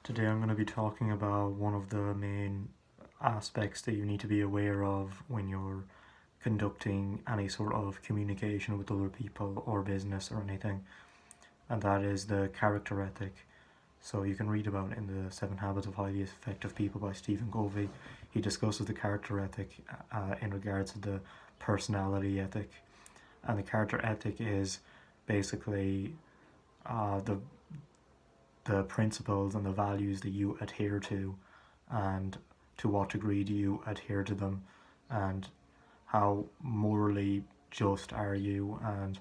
Today I'm going to be talking about one of the main aspects that you need to be aware of when you're conducting any sort of communication with other people or business or anything, and that is the character ethic. So you can read about it in the Seven Habits of Highly Effective People by Stephen Covey. He discusses the character ethic in regards to the personality ethic, and the character ethic is basically the principles and the values that you adhere to, and to what degree do you adhere to them, and how morally just are you, and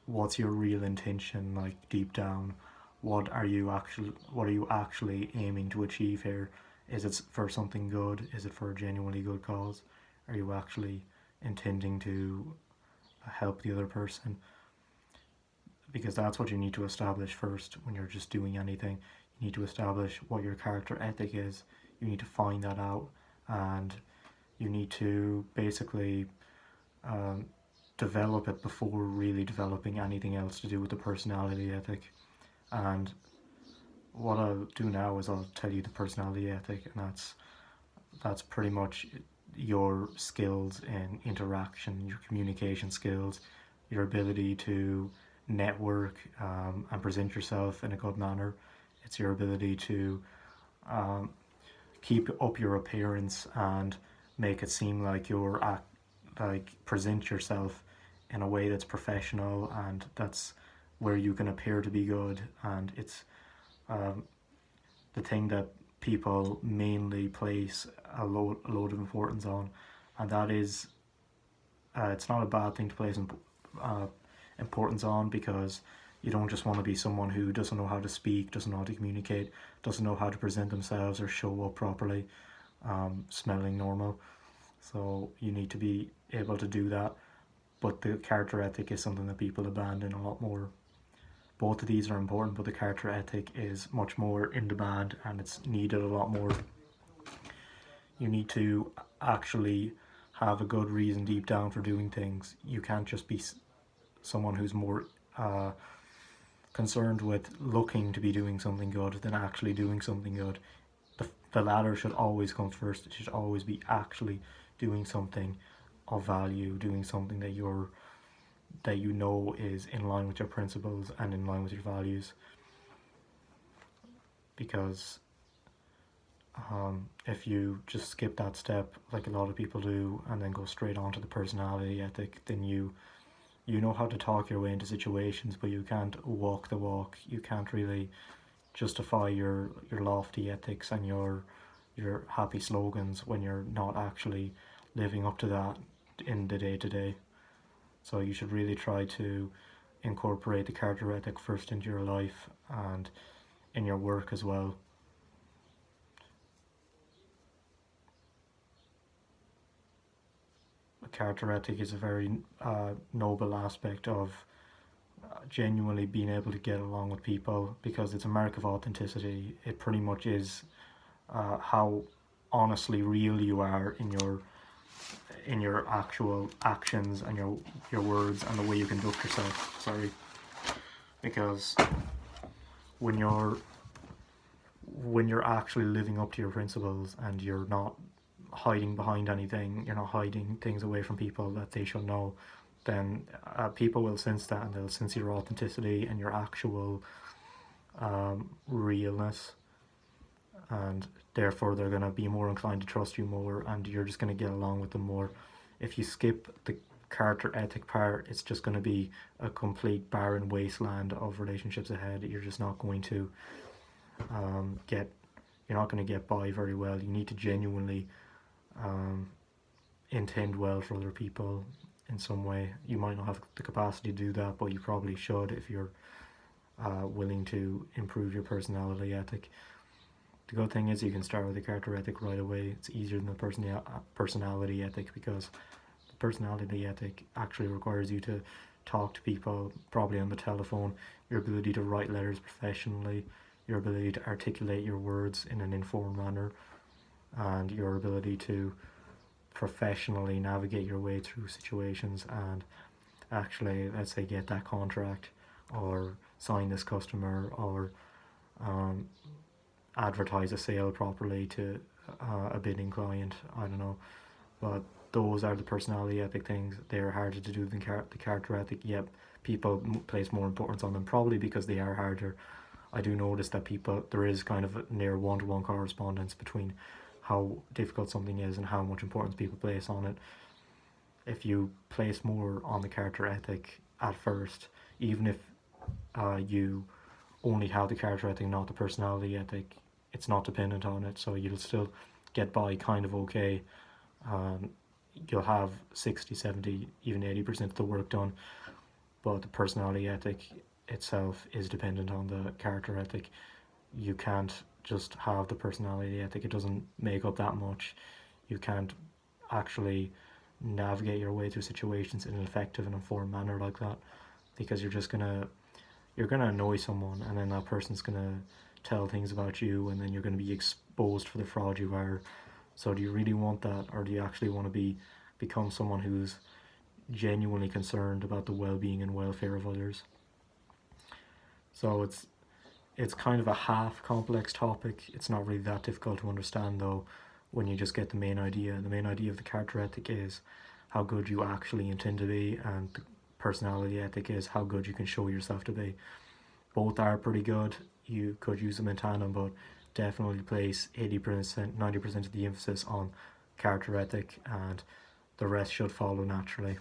what's your real intention, like deep down. What are you actually aiming to achieve here? Is it for something good? Is it for a genuinely good cause? Are you actually intending to help the other person? Because that's what you need to establish first when you're just doing anything. You need to establish what your character ethic is. You need to find that out, and you need to basically develop it before really developing anything else to do with the personality ethic. And what I'll do now is I'll tell you the personality ethic, and that's pretty much your skills in interaction, your communication skills, your ability to network and present yourself in a good manner. It's your ability to keep up your appearance and make it seem like present yourself in a way that's professional, and that's where you can appear to be good. And it's the thing that people mainly place a load of importance on, and that is it's not a bad thing to place importance on, because you don't just want to be someone who doesn't know how to speak, doesn't know how to communicate, doesn't know how to present themselves or show up properly, smelling normal. So you need to be able to do that, but the character ethic is something that people abandon a lot more. Both of these are important, but the character ethic is much more in demand and it's needed a lot more. You need to actually have a good reason deep down for doing things. You can't just be someone who's more concerned with looking to be doing something good than actually doing something good. The latter should always come first. It should always be actually doing something of value, doing something that you know is in line with your principles and in line with your values. Because if you just skip that step, like a lot of people do, and then go straight on to the personality ethic, then you know how to talk your way into situations, but you can't walk the walk. You can't really justify your lofty ethics and your happy slogans when you're not actually living up to that in the day-to-day. So you should really try to incorporate the character ethic first into your life and in your work as well. Character ethic is a very noble aspect of genuinely being able to get along with people, because it's a mark of authenticity. It pretty much is how honestly real you are in your actual actions and your words and the way you conduct yourself. Sorry, because when you're actually living up to your principles and you're not hiding behind anything, you're not hiding things away from people that they should know, then people will sense that, and they'll sense your authenticity and your actual realness, and therefore they're going to be more inclined to trust you more, and you're just going to get along with them more. If you skip the character ethic part, it's just going to be a complete barren wasteland of relationships ahead. You're just not going to you're not going to get by very well. You need to genuinely intend well for other people in some way. You might not have the capacity to do that, but you probably should if you're willing to improve your personality ethic. The good thing is you can start with the character ethic right away. It's easier than the personality ethic, because the personality ethic actually requires you to talk to people, probably on the telephone, your ability to write letters professionally, your ability to articulate your words in an informed manner, and your ability to professionally navigate your way through situations and actually, let's say, get that contract or sign this customer or advertise a sale properly to a bidding client. I don't know, but those are the personality ethic things. They're harder to do than the character ethic. Yep, people place more importance on them probably because they are harder. I do notice that there is kind of a near one-to-one correspondence between how difficult something is and how much importance people place on it. If you place more on the character ethic at first, even if you only have the character ethic, not the personality ethic, it's not dependent on it, so you'll still get by kind of okay. Um, you'll have 60, 70, even 80% of the work done, but the personality ethic itself is dependent on the character ethic. You can't just have the personality ethic, it doesn't make up that much. You can't actually navigate your way through situations in an effective and informed manner like that, because you're gonna annoy someone, and then that person's gonna tell things about you, and then you're gonna be exposed for the fraud you are. So do you really want that, or do you actually want to become someone who's genuinely concerned about the well-being and welfare of others? So it's kind of a half complex topic. It's not really that difficult to understand though when you just get the main idea. The main idea of the character ethic is how good you actually intend to be, and the personality ethic is how good you can show yourself to be. Both are pretty good. You could use them in tandem, but definitely place 80%, 90% of the emphasis on character ethic, and the rest should follow naturally.